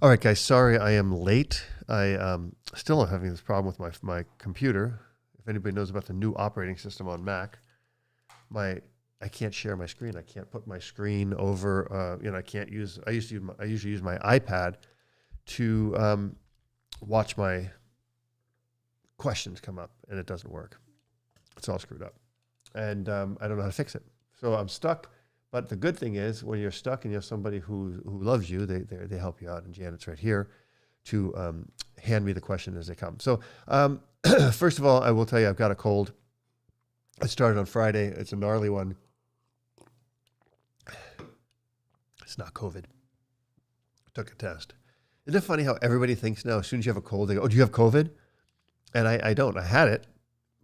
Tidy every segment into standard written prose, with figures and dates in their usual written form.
All right, guys. Sorry, I am late. I still am having this problem with my computer. If anybody knows about the new operating system on Mac, my I can't share my screen. I can't put my screen over. I can't use. I usually use my iPad to watch my questions come up, and it doesn't work. It's all screwed up, and I don't know how to fix it. So I'm stuck. But the good thing is, when you're stuck and you have somebody who loves you, they help you out. And Janet's right here to hand me the question as they come. So first of all, I will tell you I've got a cold. It started on Friday. It's a gnarly one. It's not COVID. I took a test. Isn't it funny how everybody thinks now, as soon as you have a cold, they go, "Oh, do you have COVID?" And I don't. I had it,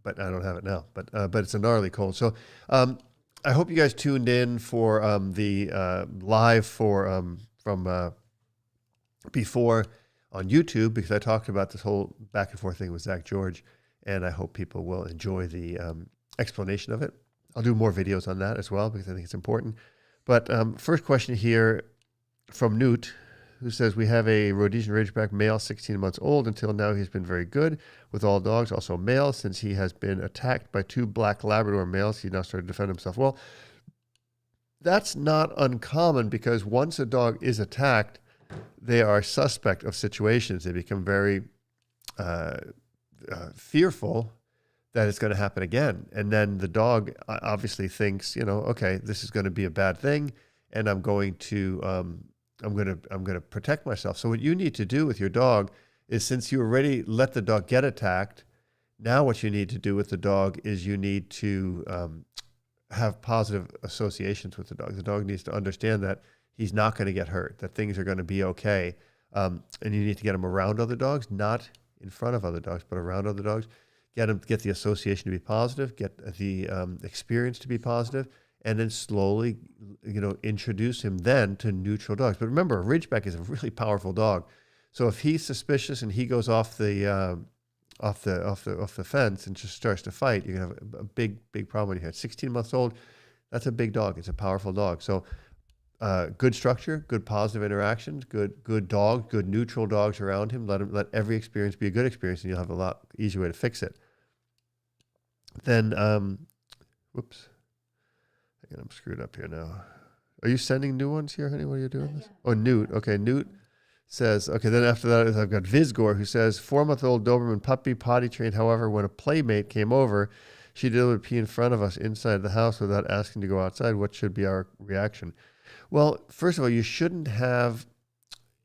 but I don't have it now. But it's a gnarly cold. So I hope you guys tuned in for the live from before on YouTube, because I talked about this whole back and forth thing with Zach George, and I hope people will enjoy the explanation of it. I'll do more videos on that as well because I think it's important. But first question here from Newt, who says, we have a Rhodesian Ridgeback male, 16 months old. Until now, he's been very good with all dogs, also male. Since he has been attacked by two black Labrador males, he now started to defend himself. Well, that's not uncommon, because once a dog is attacked, they are suspect of situations. They become very fearful that it's going to happen again. And then the dog obviously thinks, okay, this is going to be a bad thing, and I'm going to protect myself. So what you need to do with your dog is, since you already let the dog get attacked, now what you need to do with the dog is you need to have positive associations with the dog. The dog needs to understand that he's not going to get hurt, that things are going to be okay. And you need to get him around other dogs, not in front of other dogs, but around other dogs. Get the association to be positive, get the experience to be positive, and then slowly, introduce him then to neutral dogs. But remember, a Ridgeback is a really powerful dog. So if he's suspicious and he goes off the fence and just starts to fight, you're gonna have a big problem when you have 16 months old. That's a big dog. It's a powerful dog. So good structure, good positive interactions, good dog, good neutral dogs around him. Let every experience be a good experience, and you'll have a lot easier way to fix it. Then, whoops. Again, I'm screwed up here now. Are you sending new ones here, honey? What are you doing this? Oh, Newt. Okay, Newt says, okay, then after that, I've got Vizgor, who says, 4-month-old Doberman puppy, potty trained. However, when a playmate came over, she did pee in front of us inside the house without asking to go outside. What should be our reaction? Well, first of all, you shouldn't have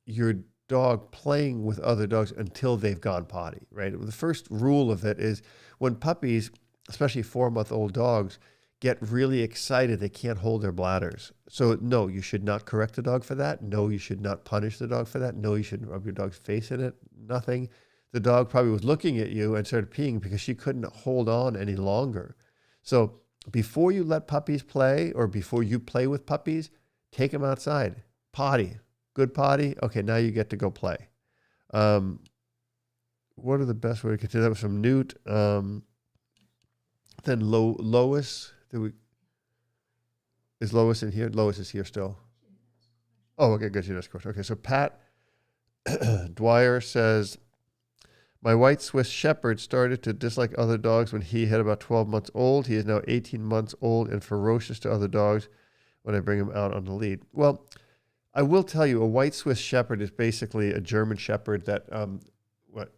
your dog playing with other dogs until they've gone potty, right? The first rule of it is, when puppies, especially 4-month-old dogs, get really excited, they can't hold their bladders. So no, you should not correct the dog for that. No, you should not punish the dog for that. No, you shouldn't rub your dog's face in it. Nothing. The dog probably was looking at you and started peeing because she couldn't hold on any longer. So before you let puppies play, or before you play with puppies, take them outside. Potty. Good potty. Okay, now you get to go play. What are the best way to continue? That was from Newt. Then Lois. Is Lois in here? Lois is here still. Oh, okay, good. She asked a question. Okay, so Pat Dwyer says, my white Swiss Shepherd started to dislike other dogs when he hit about 12 months old. He is now 18 months old and ferocious to other dogs when I bring him out on the lead. Well, I will tell you, a white Swiss Shepherd is basically a German Shepherd that, what?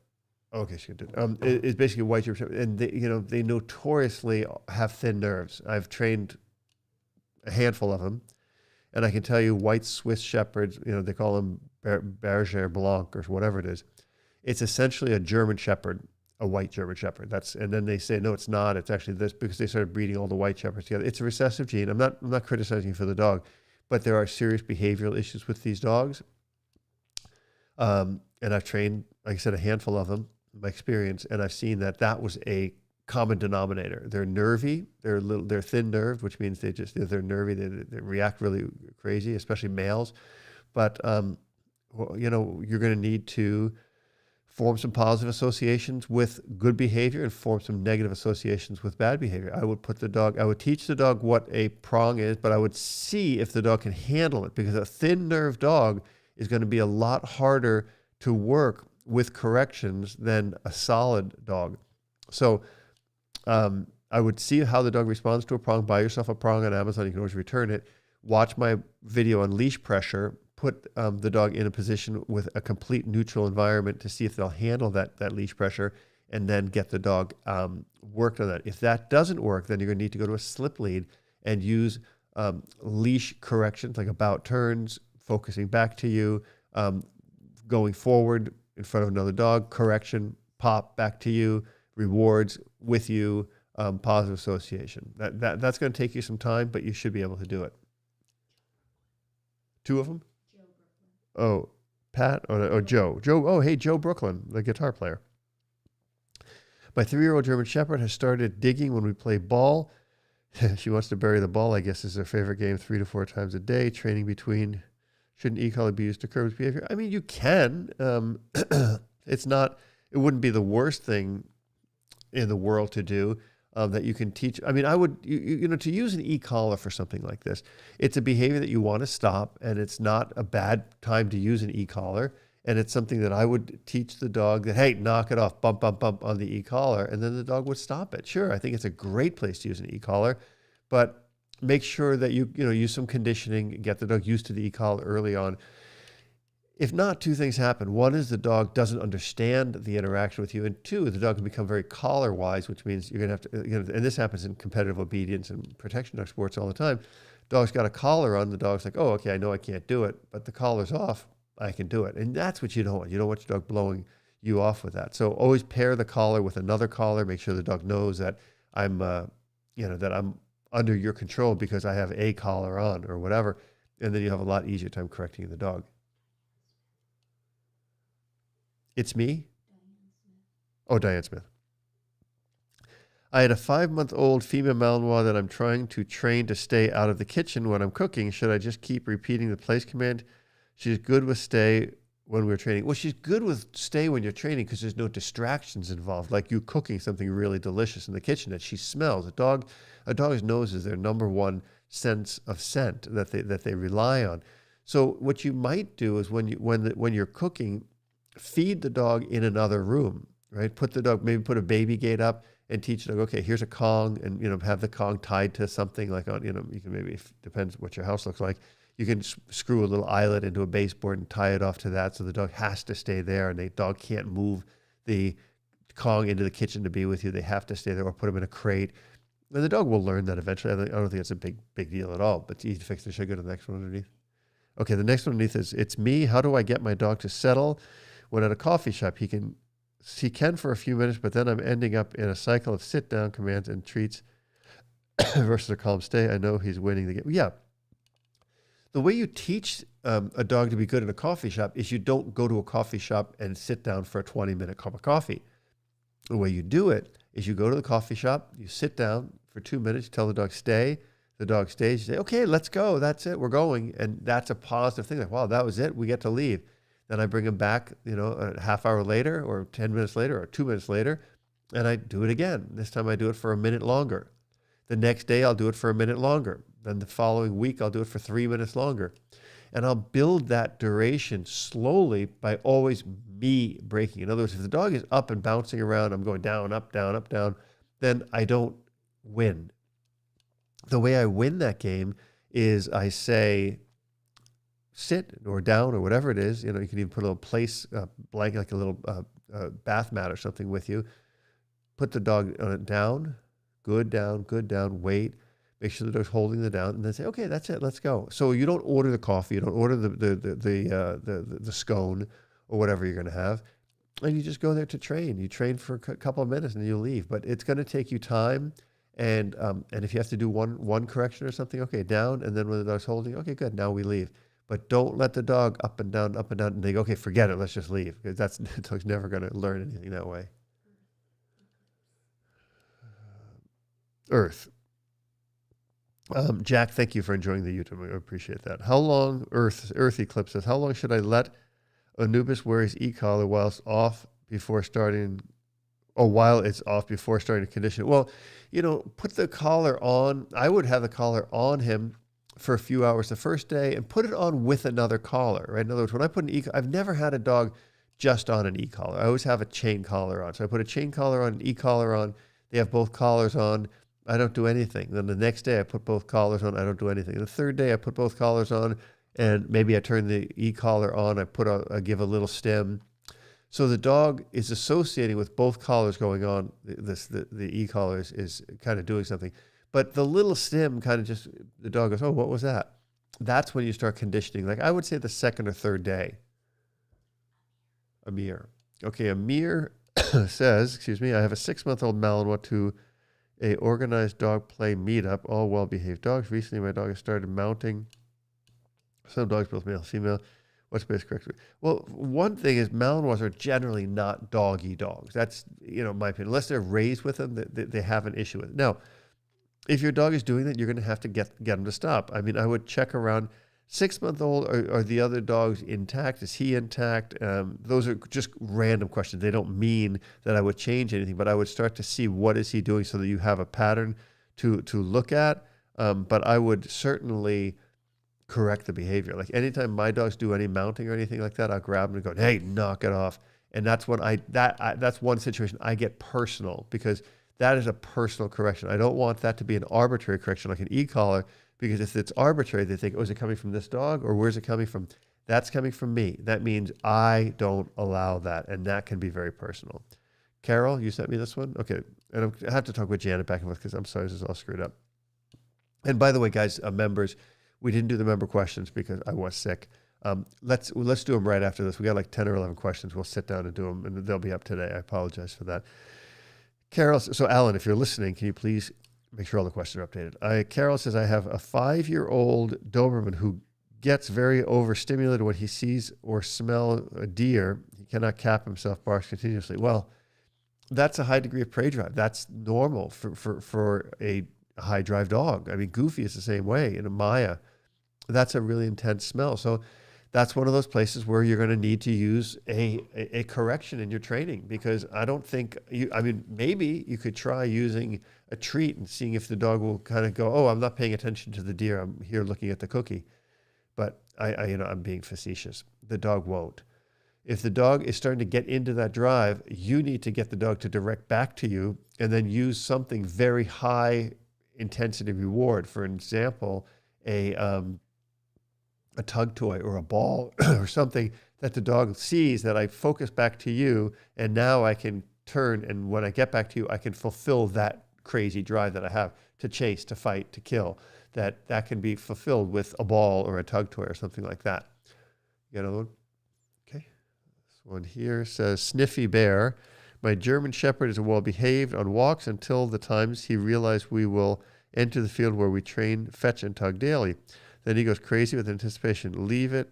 Okay, she did. Is basically a white German Shepherd, and they notoriously have thin nerves. I've trained a handful of them, and I can tell you, white Swiss Shepherds, they call them Berger Blanc or whatever it is. It's essentially a German Shepherd, a white German Shepherd. And then they say, no, it's not. It's actually this, because they started breeding all the white Shepherds together. It's a recessive gene. I'm not criticizing you for the dog, but there are serious behavioral issues with these dogs. And I've trained, like I said, a handful of them, in my experience, and I've seen that was a common denominator. They're nervy. They're thin nerved, which means they're nervy. They react really crazy, especially males. But you're going to need to form some positive associations with good behavior and form some negative associations with bad behavior. I would teach the dog what a prong is, but I would see if the dog can handle it, because a thin nerved dog is going to be a lot harder to work with corrections than a solid dog. So I would see how the dog responds to a prong. Buy yourself a prong on Amazon. You can always return it. Watch my video on leash pressure. Put the dog in a position with a complete neutral environment to see if they'll handle that leash pressure, and then get the dog worked on that. If that doesn't work, then you're going to need to go to a slip lead and use leash corrections like about turns, focusing back to you, going forward in front of another dog, correction, pop back to you, rewards with you, positive association. That's going to take you some time, but you should be able to do it. 2 of them? Oh, Pat or Joe. Oh, hey, Joe Brooklyn, the guitar player. My 3-year-old German Shepherd has started digging when we play ball. She wants to bury the ball, I guess, is her favorite game 3 to 4 times a day. Training between, shouldn't e-collar be used to curb its behavior? I mean, you can. It wouldn't be the worst thing in the world to do. That you can teach. I mean, I would, to use an e-collar for something like this, it's a behavior that you want to stop, and it's not a bad time to use an e-collar. And it's something that I would teach the dog that, hey, knock it off, bump, bump, bump on the e-collar, and then the dog would stop it. Sure, I think it's a great place to use an e-collar, but make sure that you use some conditioning, get the dog used to the e-collar early on. If not, 2 things happen. 1 is the dog doesn't understand the interaction with you, and 2, the dog can become very collar-wise, which means you're going to have to, and this happens in competitive obedience and protection dog sports all the time. Dog's got a collar on, the dog's like, oh, okay, I know I can't do it, but the collar's off, I can do it. And that's what you don't want. You don't want your dog blowing you off with that. So always pair the collar with another collar. Make sure the dog knows that I'm under your control because I have a collar on or whatever, and then you have a lot easier time correcting the dog. It's me? Oh, Diane Smith. I had a 5-month-old female Malinois that I'm trying to train to stay out of the kitchen when I'm cooking. Should I just keep repeating the place command? She's good with stay when we're training. Well, she's good with stay when you're training because there's no distractions involved, like you cooking something really delicious in the kitchen that she smells. A dog's nose is their number one sense of scent that they rely on. So what you might do is when you're cooking, feed the dog in another room, right? Maybe put a baby gate up and teach the dog, okay, here's a Kong, and, have the Kong tied to something like on, you can maybe, depends what your house looks like. You can screw a little eyelet into a baseboard and tie it off to that. So the dog has to stay there, and the dog can't move the Kong into the kitchen to be with you. They have to stay there, or put them in a crate. And the dog will learn that eventually. I don't think it's a big deal at all, but it's easy to fix. Should I go to the next one underneath? Okay, the next one underneath is, it's me. How do I get my dog to settle? When at a coffee shop, he can for a few minutes, but then I'm ending up in a cycle of sit-down commands and treats versus a calm stay. I know he's winning the game. Yeah. The way you teach a dog to be good in a coffee shop is you don't go to a coffee shop and sit down for a 20-minute cup of coffee. The way you do it is you go to the coffee shop, you sit down for 2 minutes, you tell the dog stay, the dog stays, you say, okay, let's go, that's it, we're going. And that's a positive thing, like, wow, that was it, we get to leave. Then I bring him back, a half hour later or 10 minutes later or 2 minutes later, and I do it again. This time I do it for a minute longer. The next day I'll do it for a minute longer. Then the following week I'll do it for 3 minutes longer. And I'll build that duration slowly by always me breaking. In other words, if the dog is up and bouncing around, I'm going down, up, down, up, down, then I don't win. The way I win that game is I say, sit or down or whatever it is. You can even put a little place blanket, like a little bath mat or something with you. Put the dog down, good down, wait. Make sure the dog's holding the down, and then say, okay, that's it, let's go. So you don't order the coffee, you don't order the scone or whatever you're going to have, and you just go there to train. You train for a couple of minutes and you leave, but it's going to take you time. And if you have to do one correction or something, okay, down, and then when the dog's holding, okay, good, now we leave. But don't let the dog up and down, and they go, okay, forget it, let's just leave. Because the dog's never going to learn anything that way. Earth. Jack, thank you for enjoying the YouTube. I appreciate that. How long, Earth Eclipse says, how long should I let Anubis wear his e-collar while it's off before starting, while it's off before starting to condition it? Well, put the collar on. I would have the collar on him for a few hours the first day and put it on with another collar, right? In other words, when I put an I've never had a dog just on an e-collar. I always have a chain collar on. So I put a chain collar on, an e-collar on. They have both collars on. I don't do anything. Then the next day I put both collars on. I don't do anything. The third day I put both collars on, and maybe I turn the e-collar on. I give a little stem. So the dog is associating with both collars going on. The e-collar is kind of doing something. But the little stem kind of just, the dog goes, oh, what was that? That's when you start conditioning. Like I would say the second or third day. Amir. Okay, Amir says, excuse me, I have a 6-month-old Malinois to a organized dog play meetup, all well-behaved dogs. Recently, my dog has started mounting. Some dogs, both male and female. What's best correct? Well, one thing is Malinois are generally not doggy dogs. That's, my opinion. Unless they're raised with them, they have an issue with it. Now, if your dog is doing that, you're going to have to get them to stop. I mean, I would check around. 6-month-old, are the other dogs intact? Is he intact? Those are just random questions. They don't mean that I would change anything, but I would start to see what is he doing so that you have a pattern to look at. But I would certainly correct the behavior. Like anytime my dogs do any mounting or anything like that, I'll grab them and go, hey, knock it off. And that's when that's one situation I get personal, because that is a personal correction. I don't want that to be an arbitrary correction like an e-collar. Because if it's arbitrary, they think, oh, is it coming from this dog or where's it coming from? That's coming from me. That means I don't allow that. And that can be very personal. Carol, you sent me this one? Okay. And I have to talk with Janet back and forth because I'm sorry, this is all screwed up. And by the way, guys, members, we didn't do the member questions because I was sick. Let's do them right after this. We got like 10 or 11 questions. We'll sit down and do them, and they'll be up today. I apologize for that. Carol, so Alan, if you're listening, can you please make sure all the questions are updated? Carol says, I have a 5-year-old Doberman who gets very overstimulated when he sees or smells a deer. He cannot cap himself, barks continuously. Well, that's a high degree of prey drive. That's normal for a high drive dog. I mean, Goofy is the same way. And Maya, that's a really intense smell. So that's one of those places where you're going to need to use a correction in your training, because I don't think maybe you could try using a treat and seeing if the dog will kind of go, oh, I'm not paying attention to the deer. I'm here looking at the cookie. But I'm being facetious. The dog won't. If the dog is starting to get into that drive, you need to get the dog to direct back to you and then use something very high intensity reward. For example, a tug toy or a ball or something that the dog sees that I focus back to you, and now I can turn, and when I get back to you, I can fulfill that crazy drive that I have to chase, to fight, to kill. That can be fulfilled with a ball or a tug toy or something like that. You got another one? Okay. This one here says, Sniffy Bear. My German Shepherd is well behaved on walks until the times he realized we will enter the field where we train, fetch, and tug daily. Then he goes crazy with anticipation. Leave it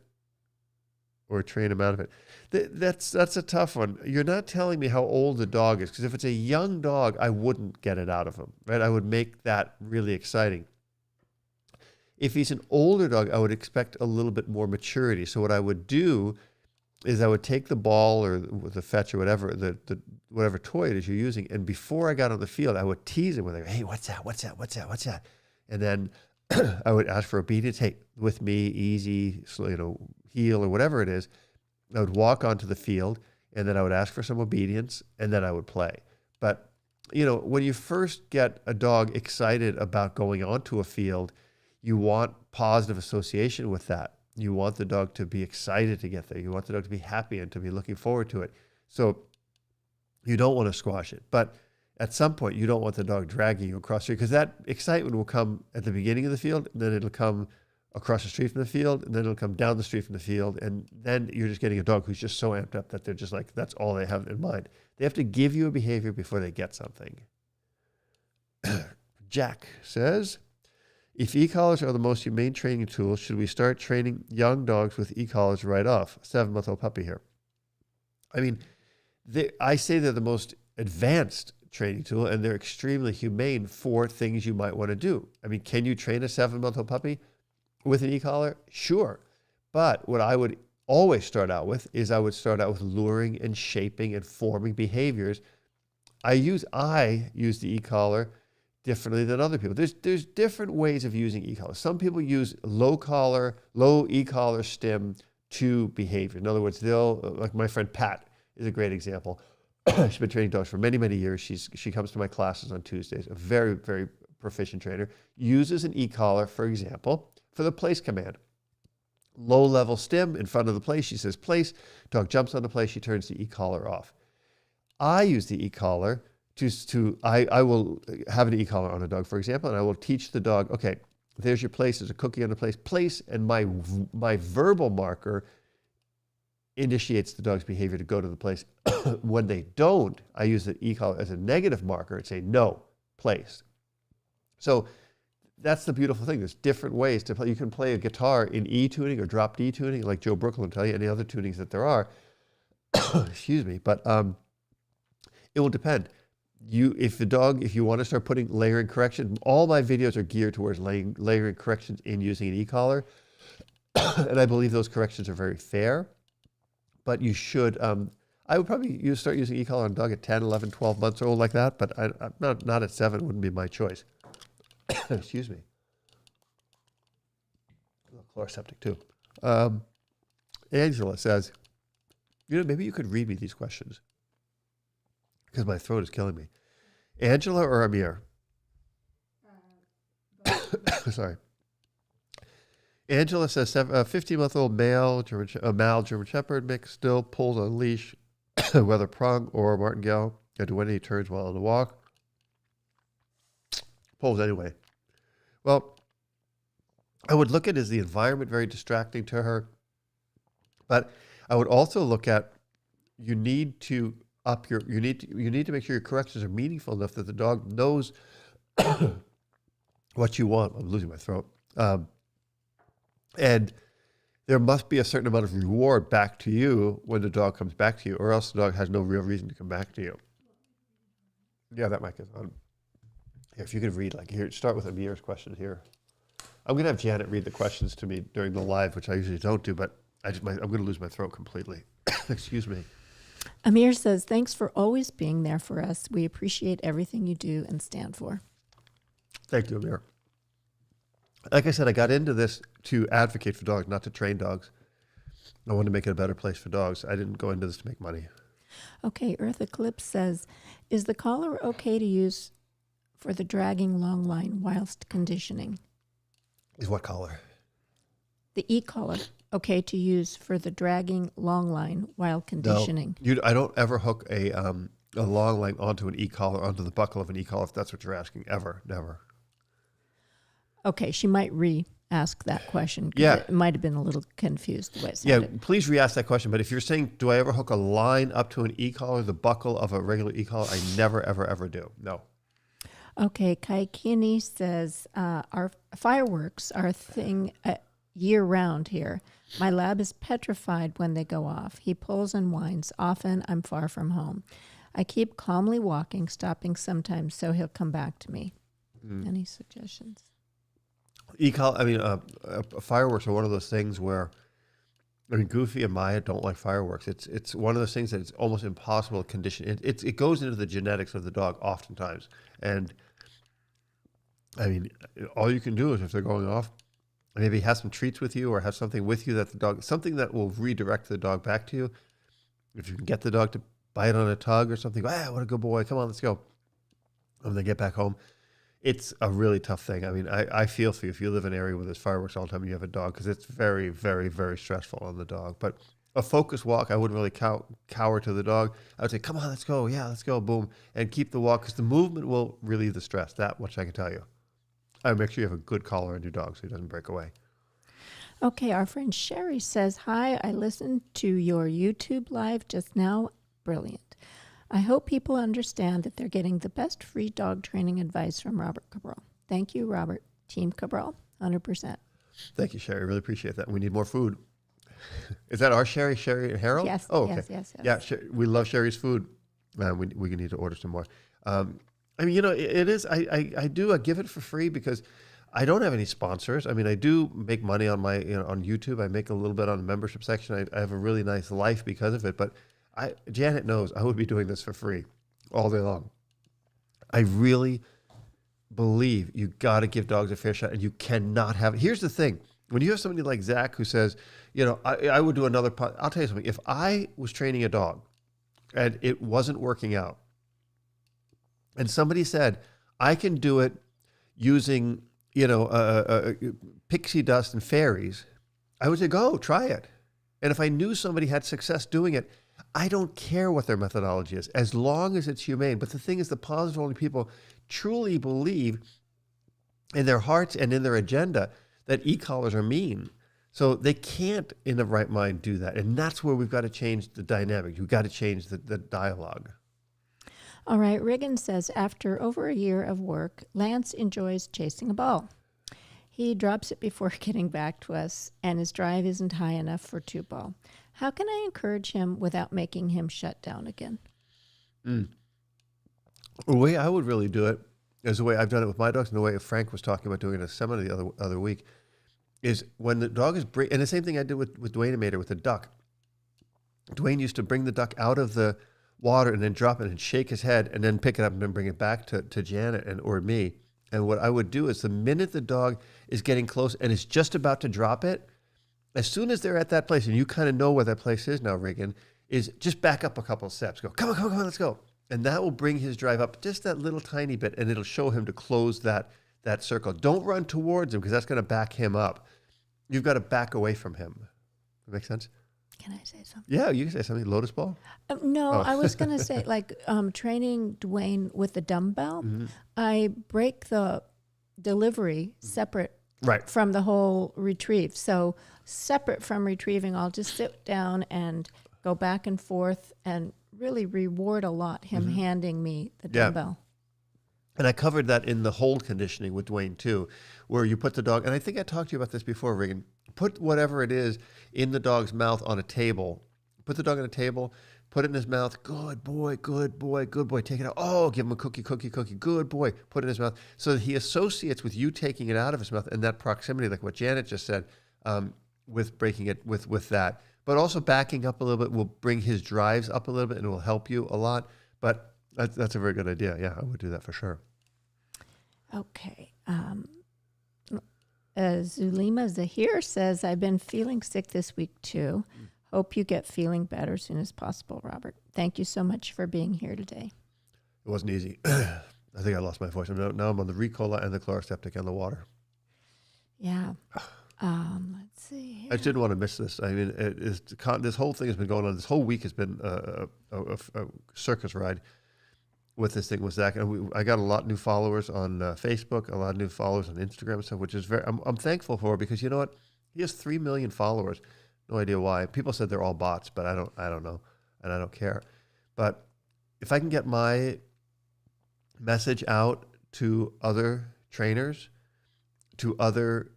or train him out of it. That's a tough one. You're not telling me how old the dog is, because if it's a young dog, I wouldn't get it out of him, right? I would make that really exciting. If he's an older dog, I would expect a little bit more maturity. So what I would do is I would take the ball or the fetch or whatever, the whatever toy it is you're using, and before I got on the field, I would tease him with like, hey, what's that? What's that? What's that? What's that? And then I would ask for obedience. Hey, with me, easy, heel or whatever it is. I would walk onto the field, and then I would ask for some obedience, and then I would play. But, when you first get a dog excited about going onto a field, you want positive association with that. You want the dog to be excited to get there. You want the dog to be happy and to be looking forward to it. So you don't want to squash it. But at some point, you don't want the dog dragging you across the street, because that excitement will come at the beginning of the field, and then it'll come across the street from the field, and then it'll come down the street from the field, and then you're just getting a dog who's just so amped up that they're just like, that's all they have in mind. They have to give you a behavior before they get something. Jack says, if e-collars are the most humane training tool, should we start training young dogs with e-collars right off? 7-month-old puppy here. I mean, I say they're the most advanced training tool, and they're extremely humane for things you might want to do. I mean, can you train a 7-month-old puppy with an e-collar? Sure. But what I would always start out with is I would start out with luring and shaping and forming behaviors. I use the e-collar differently than other people. There's different ways of using e-collar. Some people use low e-collar stim to behavior. In other words, like my friend Pat is a great example. She's been training dogs for many, many years. She comes to my classes on Tuesdays, a very, very proficient trainer, uses an e-collar, for example, for the place command. Low level stim in front of the place. She says place, dog jumps on the place, she turns the e-collar off. I use the e-collar I will have an e-collar on a dog, for example, and I will teach the dog, okay, there's your place, there's a cookie on the place, and my verbal marker initiates the dog's behavior to go to the place. When they don't, I use the e-collar as a negative marker and say, no, place. So that's the beautiful thing. There's different ways to play. You can play a guitar in E tuning or drop D tuning, like Joe Brooklyn will tell you, any other tunings that there are. Excuse me, but it will depend. If you want to start putting layering correction, all my videos are geared towards layering corrections in using an e-collar. And I believe those corrections are very fair, but you should, I would probably start using e-collar on a dog at 10, 11, 12 months old like that, but not at 7 wouldn't be my choice. Excuse me. A little chloroseptic too. Angela says, maybe you could read me these questions because my throat is killing me. Angela or Amir? Sorry. Angela says, 15-month-old male German Shepherd mix still pulled on leash, whether prong or martingale. I do when he turns while on the walk. Pulls anyway. Well, I would look at, is the environment very distracting to her? But I would also look at, you need to make sure your corrections are meaningful enough that the dog knows what you want. I'm losing my throat. And there must be a certain amount of reward back to you when the dog comes back to you, or else the dog has no real reason to come back to you. Yeah, that mic is on. If you could read, here, start with Amir's question here. I'm going to have Janet read the questions to me during the live, which I usually don't do, but I'm going to lose my throat completely. Excuse me. Amir says, thanks for always being there for us. We appreciate everything you do and stand for. Thank you, Amir. Like I said, I got into this to advocate for dogs, not to train dogs. I wanted to make it a better place for dogs. I didn't go into this to make money. Okay, Earth Eclipse says, is the collar okay to use for the dragging long line whilst conditioning? Is what collar? The e-collar, okay to use for the dragging long line while conditioning? No, I don't ever hook a long line onto an e-collar, onto the buckle of an e-collar, if that's what you're asking. Ever, never. Okay, she might re-ask that question. Yeah. It might have been a little confused the way it sounded. Yeah, please re-ask that question. But if you're saying, do I ever hook a line up to an e-collar, the buckle of a regular e-collar, I never, ever, ever do. No. Okay, Kaikini says, our fireworks are a thing year-round here. My lab is petrified when they go off. He pulls and whines. Often I'm far from home. I keep calmly walking, stopping sometimes so he'll come back to me. Any suggestions? Fireworks are one of those things where, Goofy and Maya don't like fireworks. It's one of those things that it's almost impossible to condition. It goes into the genetics of the dog oftentimes. And, all you can do is if they're going off, maybe have some treats with you or have something with you something that will redirect the dog back to you. If you can get the dog to bite on a tug or something, what a good boy, come on, let's go. When they get back home, it's a really tough thing. I feel for you if you live in an area where there's fireworks all the time and you have a dog, because it's very, very, very stressful on the dog. But a focused walk, I wouldn't really cower to the dog. I would say, come on, let's go. Yeah, let's go, boom. And keep the walk, because the movement will relieve the stress. That much I can tell you. I make sure you have a good collar on your dog so he doesn't break away. Okay, our friend Sherry says, hi, I listened to your YouTube live just now. Brilliant. I hope people understand that they're getting the best free dog training advice from Robert Cabral. Thank you, Robert. Team Cabral, 100%. Thank you, Sherry. Really appreciate that. We need more food. Is that our Sherry and Harold? Yes. Oh, okay. Yes. Yeah, we love Sherry's food. We need to order some more. It is. I give it for free because I don't have any sponsors. I do make money on my on YouTube. I make a little bit on the membership section. I have a really nice life because of it. But Janet knows I would be doing this for free all day long. I really believe you got to give dogs a fair shot, and you cannot have. Here's the thing: when you have somebody like Zach who says, I would do another. I'll tell you something. If I was training a dog, and it wasn't working out, and somebody said I can do it using pixie dust and fairies, I would say go try it. And if I knew somebody had success doing it, I don't care what their methodology is, as long as it's humane. But the thing is, the positive only people truly believe in their hearts and in their agenda that e-collars are mean. So they can't, in the right mind, do that. And that's where we've got to change the dynamic. We've got to change the dialogue. All right, Riggin says, after over a year of work, Lance enjoys chasing a ball. He drops it before getting back to us, and his drive isn't high enough for 2-ball. How can I encourage him without making him shut down again? The way I would really do it is the way I've done it with my dogs, and the way Frank was talking about doing it at a seminar the other week, is when the dog is and the same thing I did with Dwayne and Mater with the duck. Dwayne used to bring the duck out of the water and then drop it and shake his head and then pick it up and then bring it back to Janet or me. And what I would do is the minute the dog is getting close and is just about to drop it, as soon as they're at that place, and you kind of know where that place is now, Reagan, is just back up a couple of steps. Go, come on, let's go. And that will bring his drive up just that little tiny bit, and it'll show him to close that circle. Don't run towards him because that's going to back him up. You've got to back away from him. That make sense? Can I say something? Yeah, you can say something. Lotus ball? No, I was going to say, training Dwayne with the dumbbell, I break the delivery separate from the whole retrieve. So separate from retrieving, I'll just sit down and go back and forth and really reward a lot him handing me the dumbbell. And I covered that in the hold conditioning with Dwayne too, where you put the dog, and I think I talked to you about this before, Regan, put whatever it is in the dog's mouth on a table. Put the dog on a table, put it in his mouth. Good boy, good boy, good boy. Take it out. Oh, give him a cookie. Good boy. Put it in his mouth. So that he associates with you taking it out of his mouth and that proximity, like what Janet just said, with breaking it with that. But also backing up a little bit will bring his drives up a little bit and it will help you a lot. But that's a very good idea. Yeah, I would do that for sure. Okay. Zulima Zahir says, I've been feeling sick this week too. Hope you get feeling better as soon as possible, Robert. Thank you so much for being here today. It wasn't easy. I think I lost my voice. Now I'm on the Ricola and the Chloroseptic and the water. Yeah. Let's see here. I just didn't want to miss this. I mean, this whole thing has been going on. This whole week has been a circus ride with this thing with Zach. And I got a lot of new followers on Facebook, a lot of new followers on Instagram and stuff, which is I'm thankful for, because you know what? He has 3 million followers. No idea why. People said they're all bots, but I don't know, and I don't care. But if I can get my message out to other trainers, to other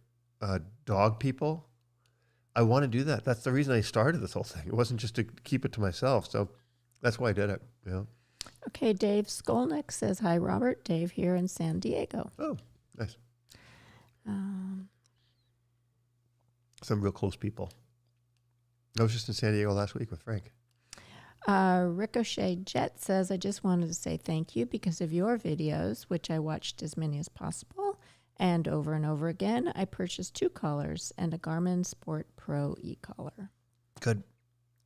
dog people, I want to do that. That's the reason I started this whole thing. It wasn't just to keep it to myself. So that's why I did it. Yeah. Okay, Dave Skolnick says, hi, Robert. Dave here in San Diego. Oh, nice. Some real close people. I was just in San Diego last week with Frank. Ricochet Jet says, I just wanted to say thank you because of your videos, which I watched as many as possible. And over again, I purchased 2 collars and a Garmin Sport Pro e-collar. Good.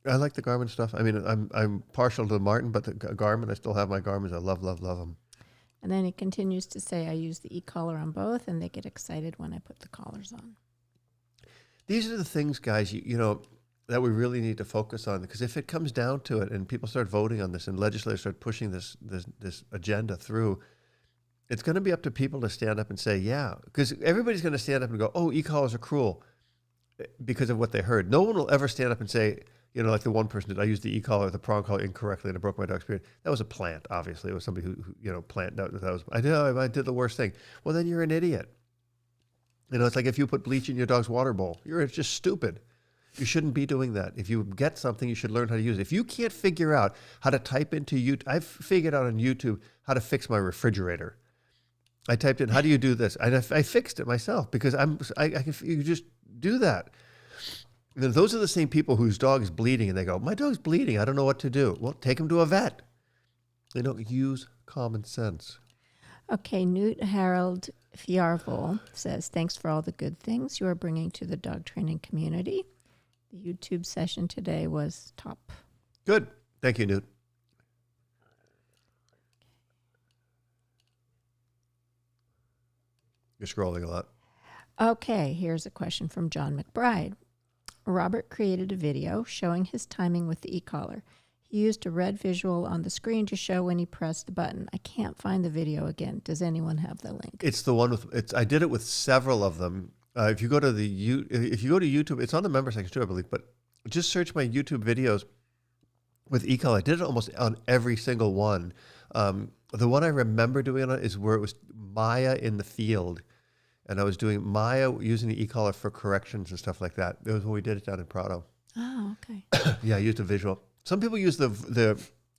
I like the Garmin stuff. I mean, I'm partial to the Martin, but the Garmin, I still have my Garmins. I love them. And then he continues to say, I use the e-collar on both, and they get excited when I put the collars on. These are the things, guys, you know, that we really need to focus on, because if it comes down to it and people start voting on this and legislators start pushing this agenda through, it's going to be up to people to stand up and say, yeah, because everybody's going to stand up and go, oh, e-collars are cruel because of what they heard. No one will ever stand up and say, you know, like the one person did, I used the e-collar, the prong collar incorrectly and I broke my dog's period. That was a plant, obviously. It was somebody who you know, I did the worst thing. Well, then you're an idiot. You know, it's like if you put bleach in your dog's water bowl, you're just stupid. You shouldn't be doing that. If you get something, you should learn how to use it. If you can't figure out how to type into YouTube, I've figured out on YouTube how to fix my refrigerator. I typed in, how do you do this? And I fixed it myself because you just do that. And those are the same people whose dog is bleeding and they go, my dog's bleeding. I don't know what to do. Well, take him to a vet. They don't use common sense. Okay, Newt Harold Fjarvol says, thanks for all the good things you are bringing to the dog training community. The YouTube session today was top. Good. Thank you, Newt. You're scrolling a lot. Okay, here's a question from John McBride. Robert created a video showing his timing with the e-collar. He used a red visual on the screen to show when he pressed the button. I can't find the video again. Does anyone have the link? It's the one with it's. I did it with several of them. If you go to if you go to YouTube, it's on the member section too, I believe. But just search my YouTube videos with e-collar. I did it almost on every single one. The one I remember doing it is where it was Maya in the field, and I was doing Maya using the e-collar for corrections and stuff like that. It was when we did it down in Prado. Oh, okay. Yeah, I used a visual. Some people use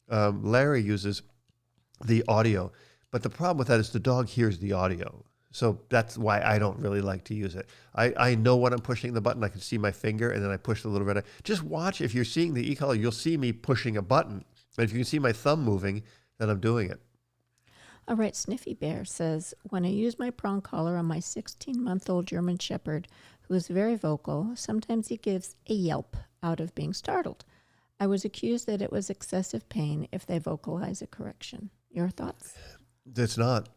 Larry uses the audio, but the problem with that is the dog hears the audio. So that's why I don't really like to use it. I know when I'm pushing the button, I can see my finger, and then I push the little red. Just watch. If you're seeing the e-collar, you'll see me pushing a button. And if you can see my thumb moving, then I'm doing it. All right, Sniffy Bear says, when I use my prong collar on my 16-month-old German Shepherd, who is very vocal, sometimes he gives a yelp out of being startled. I was accused that it was excessive pain if they vocalize a correction. Your thoughts? It's not.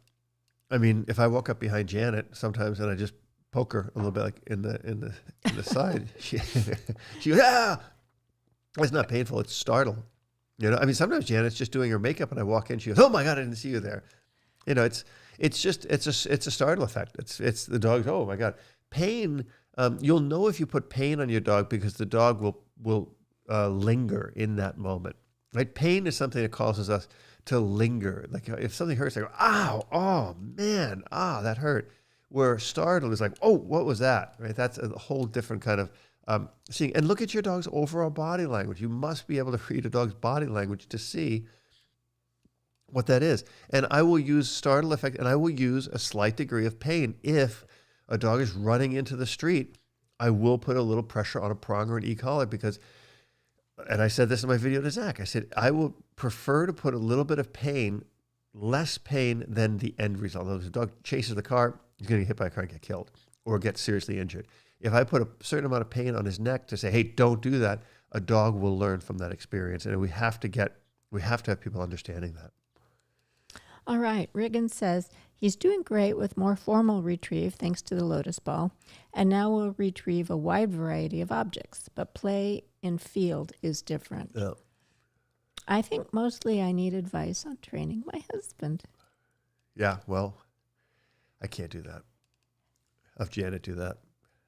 I mean, if I walk up behind Janet sometimes and I just poke her a little bit like in the side, she goes, ah! It's not painful. It's startled. You know, I mean, sometimes Janet's just doing her makeup and I walk in, she goes, oh my God, I didn't see you there. You know, it's a startle effect. It's the dog's, oh my God. Pain, you'll know if you put pain on your dog because the dog will linger in that moment, right? Pain is something that causes us to linger. Like if something hurts, I go, ow, oh man, that hurt. Where startled is like, oh, what was that, right? That's a whole different kind of seeing. And look at your dog's overall body language. You must be able to read a dog's body language to see what that is. And I will use startle effect, and I will use a slight degree of pain. If a dog is running into the street, I will put a little pressure on a prong or an e-collar because, and I said this in my video to Zach, I said, I will prefer to put a little bit of pain, less pain than the end result. If the dog chases the car, he's going to get hit by a car and get killed or get seriously injured. If I put a certain amount of pain on his neck to say, hey, don't do that, a dog will learn from that experience. And we have to have people understanding that. All right. Riggin says he's doing great with more formal retrieve thanks to the Lotus Ball, and now will retrieve a wide variety of objects, but play in field is different. Yeah. I think mostly I need advice on training my husband. Yeah, well, I can't do that. I'll have Janet do that.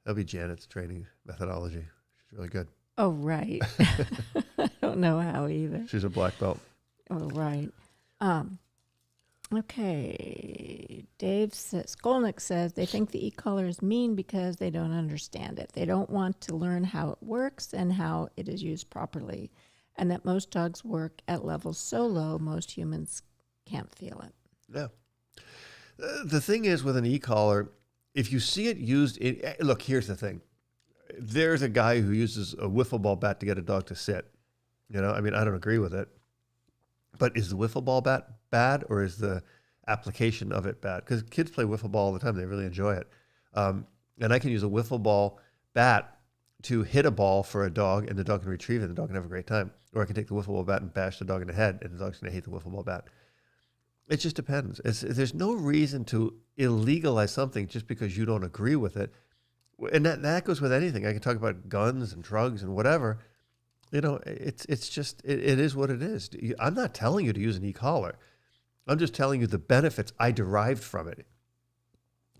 That'll be Janet's training methodology. She's really good. Oh, right. I don't know how either. She's a black belt. Oh, right. Okay. Dave says, Skolnick says they think the e-collar is mean because they don't understand it. They don't want to learn how it works and how it is used properly, and that most dogs work at levels so low most humans can't feel it. Yeah. The thing is with an e-collar, if you see it used, look, here's the thing. There's a guy who uses a wiffle ball bat to get a dog to sit. You know, I mean, I don't agree with it. But is the wiffle ball bat bad or is the application of it bad? Because kids play wiffle ball all the time. They really enjoy it. And I can use a wiffle ball bat to hit a ball for a dog and the dog can retrieve it and the dog can have a great time. Or I can take the wiffle ball bat and bash the dog in the head and the dog's going to hate the wiffle ball bat. It just depends. There's no reason to illegalize something just because you don't agree with it. And that goes with anything. I can talk about guns and drugs and whatever. You know, it's just, it is what it is. I'm not telling you to use an e-collar. I'm just telling you the benefits I derived from it.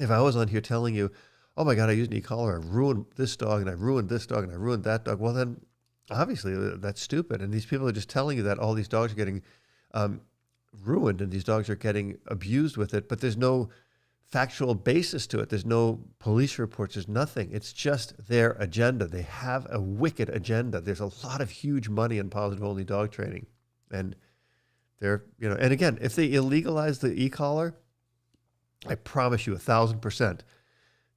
If I was on here telling you, oh my God, I used an e-collar, I ruined this dog and I ruined this dog and I ruined that dog, well then, obviously that's stupid. And these people are just telling you that all these dogs are getting ruined and these dogs are getting abused with it, but there's no factual basis to it. There's no police reports. There's nothing. It's just their agenda. They have a wicked agenda. There's a lot of huge money in positive only dog training. And they're, you know, and again, if they illegalize the e-collar, I promise you 1,000%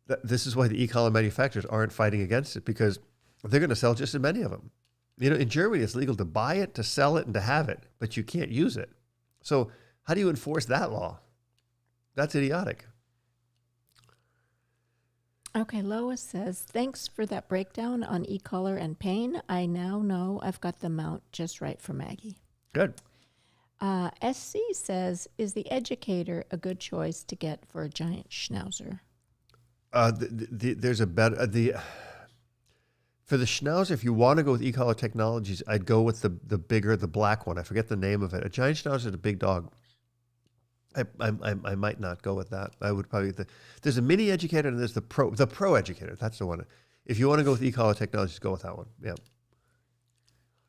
that this is why the e-collar manufacturers aren't fighting against it, because they're going to sell just as many of them. You know, in Germany, it's legal to buy it, to sell it, and to have it, but you can't use it. So how do you enforce that law? That's idiotic. Okay, Lois says, thanks for that breakdown on e-collar and pain. I now know I've got the mount just right for Maggie. Good. SC says, is the educator a good choice to get for a giant schnauzer? There's a better for the Schnauzer. If you want to go with e-collar technologies, I'd go with the bigger, the black one. I forget the name of it. A giant Schnauzer is a big dog. I might not go with that. I would probably there's a mini educator and there's the pro educator. That's the one. If you want to go with e-collar technologies, go with that one. Yeah.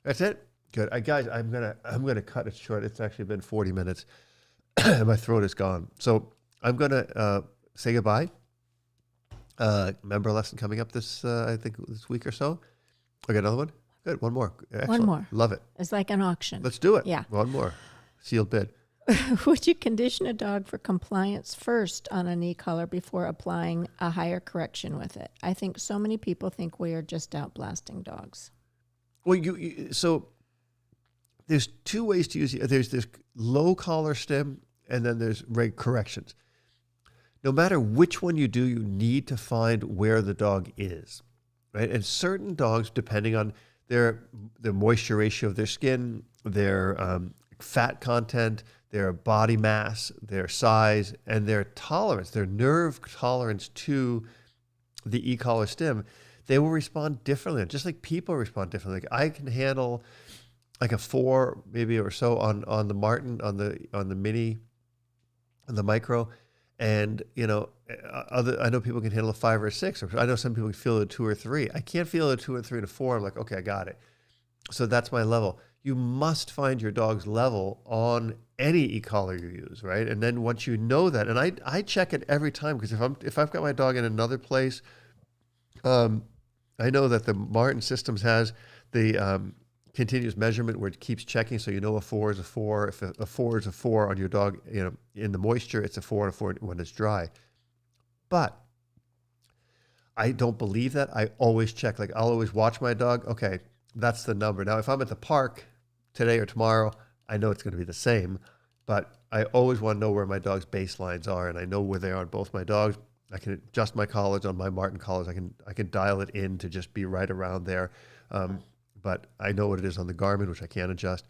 That's it. Good. Guys, I'm gonna cut it short. It's actually been 40 minutes. My throat is gone. So I'm gonna say goodbye. Member lesson coming up this I think this week or so. Okay, another one. Good. One more. Excellent. One more. Love it. It's like an auction. Let's do it. Yeah. One more. Sealed bid. Would you condition a dog for compliance first on an e-collar before applying a higher correction with it? I think so many people think we are just out blasting dogs. Well, so there's two ways to use it. There's this low collar stim, and then there's corrections. No matter which one you do, you need to find where the dog is, right? And certain dogs, depending on the moisture ratio of their skin, their fat content, their body mass, their size, and their tolerance, their nerve tolerance to the e-collar stim, they will respond differently. Just like people respond differently. Like I can handle like a 4 maybe or so on the Martin, on the mini, on the micro, and I know people can handle a 5 or a 6, or I know some people can feel a 2 or 3. I can't feel a 2 or 3 and a 4. I'm like, okay, I got it. So that's my level. You must find your dog's level on any e-collar you use, right? And then once you know that, and I check it every time, because if I've got my dog in another place, I know that the Martin Systems has the continuous measurement where it keeps checking, so you know a 4 is a 4. If a 4 is a 4 on your dog, in the moisture, it's a 4 and a 4 when it's dry. But I don't believe that. I always check. Like I'll always watch my dog. Okay, that's the number. Now, if I'm at the park today or tomorrow, I know it's going to be the same, but I always want to know where my dog's baselines are, and I know where they are on both my dogs. I can adjust my collars on my Martin collars. I can dial it in to just be right around there. But I know what it is on the Garmin, which I can't adjust.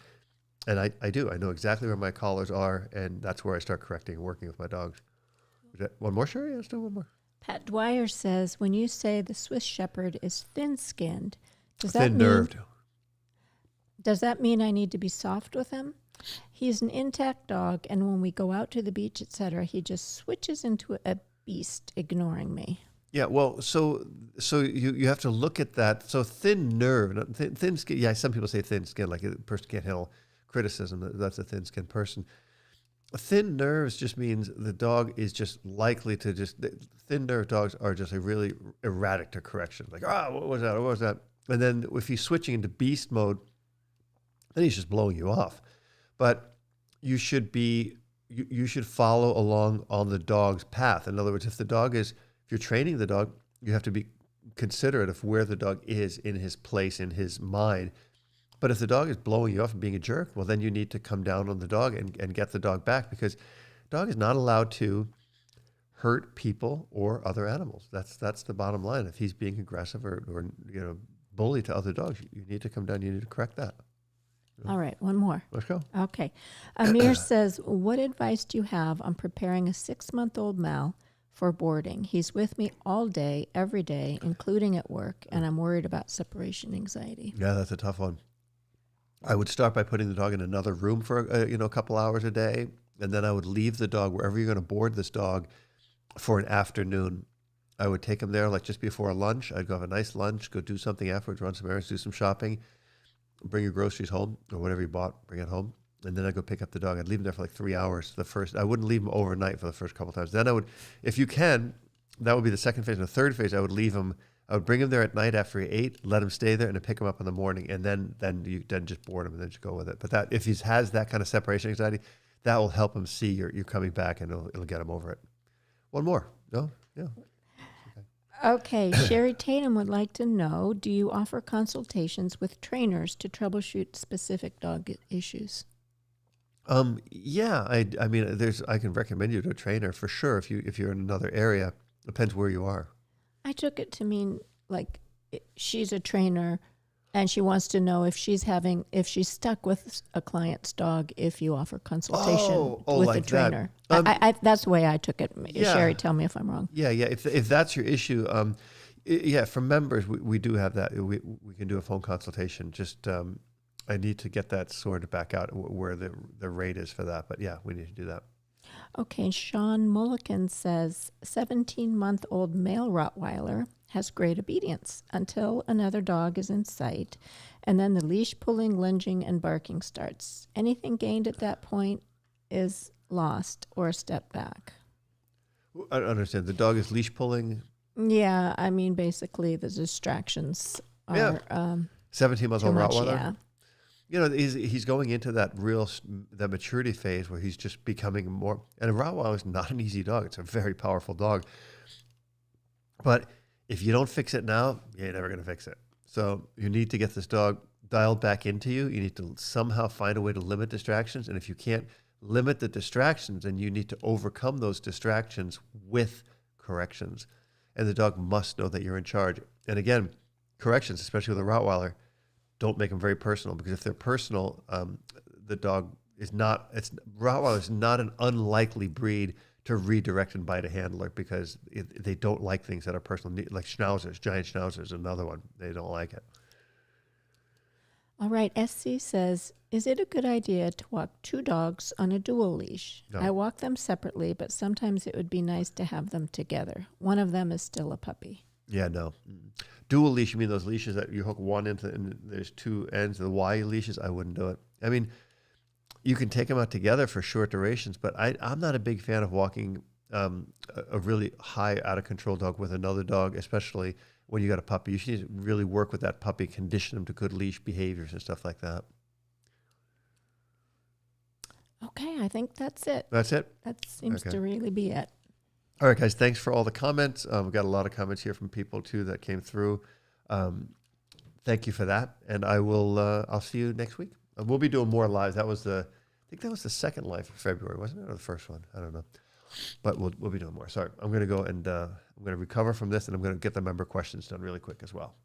And I do. I know exactly where my collars are, and that's where I start correcting and working with my dogs. One more, Sherry? Let's do one more. Pat Dwyer says, when you say the Swiss Shepherd is thin-skinned, does that mean I need to be soft with him? He's an intact dog, and when we go out to the beach, etc., he just switches into a beast, ignoring me. Yeah, well, so you have to look at that. So thin nerve, thin skin. Yeah, some people say thin skin, like a person can't handle criticism. That's a thin skinned person. Thin nerves just means the dog is just likely to thin nerve dogs are just a really erratic to correction. Like, what was that? What was that? And then if he's switching into beast mode, then he's just blowing you off. But you should follow along on the dog's path. In other words, if you're training the dog, you have to be considerate of where the dog is in his place, in his mind. But if the dog is blowing you off and being a jerk, well, then you need to come down on the dog and get the dog back, because the dog is not allowed to hurt people or other animals. That's the bottom line. If he's being aggressive or bully to other dogs, you need to come down. You need to correct that. All right, one more. Let's go. Okay. Amir says, what advice do you have on preparing a 6-month-old Mal for boarding? He's with me all day, every day, including at work, and I'm worried about separation anxiety. Yeah, that's a tough one. I would start by putting the dog in another room for a couple hours a day, and then I would leave the dog wherever you're going to board this dog for an afternoon. I would take him there like just before lunch. I'd go have a nice lunch, go do something afterwards, run some errands, do some shopping, bring your groceries home or whatever you bought, bring it home. And then I'd go pick up the dog. I'd leave him there for like 3 hours. I wouldn't leave him overnight for the first couple of times. Then I would, if you can, that would be the second phase. And the third phase, I would bring him there at night after he ate, let him stay there, and then pick him up in the morning. And then you just board him and then just go with it. But if he has that kind of separation anxiety, that will help him see you're coming back, and it'll get him over it. One more. No? Yeah. Okay, Sherry Tatum would like to know, do you offer consultations with trainers to troubleshoot specific dog issues? Yeah, I mean, I can recommend you to a trainer for sure if you're in another area. Depends where you are. I took it to mean like she's a trainer and she wants to know if if she's stuck with a client's dog, if you offer consultation with like the trainer. that. That's the way I took it. Yeah. Sherry, tell me if I'm wrong. Yeah, yeah. If that's your issue, yeah, for members we do have that. We can do a phone consultation. Just I need to get that sorted back out where the rate is for that. But yeah, we need to do that. Okay, Sean Mulligan says 17-month-old male Rottweiler has great obedience until another dog is in sight, and then the leash pulling, lunging, and barking starts. Anything gained at that point is lost or a step back. I don't understand. The dog is leash pulling. Yeah, I mean, basically the distractions are 17-month-old too much, Rottweiler. yeah. You know, he's going into that maturity phase where he's just becoming more. And a Rottweiler is not an easy dog. It's a very powerful dog. But if you don't fix it now, you're never going to fix it. So you need to get this dog dialed back into you. You need to somehow find a way to limit distractions. And if you can't limit the distractions, then you need to overcome those distractions with corrections. And the dog must know that you're in charge. And again, corrections, especially with a Rottweiler, don't make them very personal, because if they're personal, the dog is not. Rottweiler is not an unlikely breed to redirect and bite a handler, because they don't like things that are personal, like schnauzers. Giant schnauzers, another one. They don't like it. All right, SC says, is it a good idea to walk two dogs on a dual leash? No. I walk them separately, but sometimes it would be nice to have them together. One of them is still a puppy. Yeah, no. Dual leash, you mean those leashes that you hook one into and there's two ends, the Y leashes? I wouldn't do it. I mean, you can take them out together for short durations, but I'm not a big fan of walking a really high, out-of-control dog with another dog, especially when you got a puppy. You should really work with that puppy, condition them to good leash behaviors and stuff like that. Okay, I think that's it. That's it? That seems Okay. to really be it. All right, guys, thanks for all the comments. We've got a lot of comments here from people, too, that came through. Thank you for that. And I'll see you next week. We'll be doing more lives. I think that was the second live for February, wasn't it? Or the first one? I don't know. But we'll be doing more. Sorry. I'm going to go and I'm going to recover from this, and I'm going to get the member questions done really quick as well.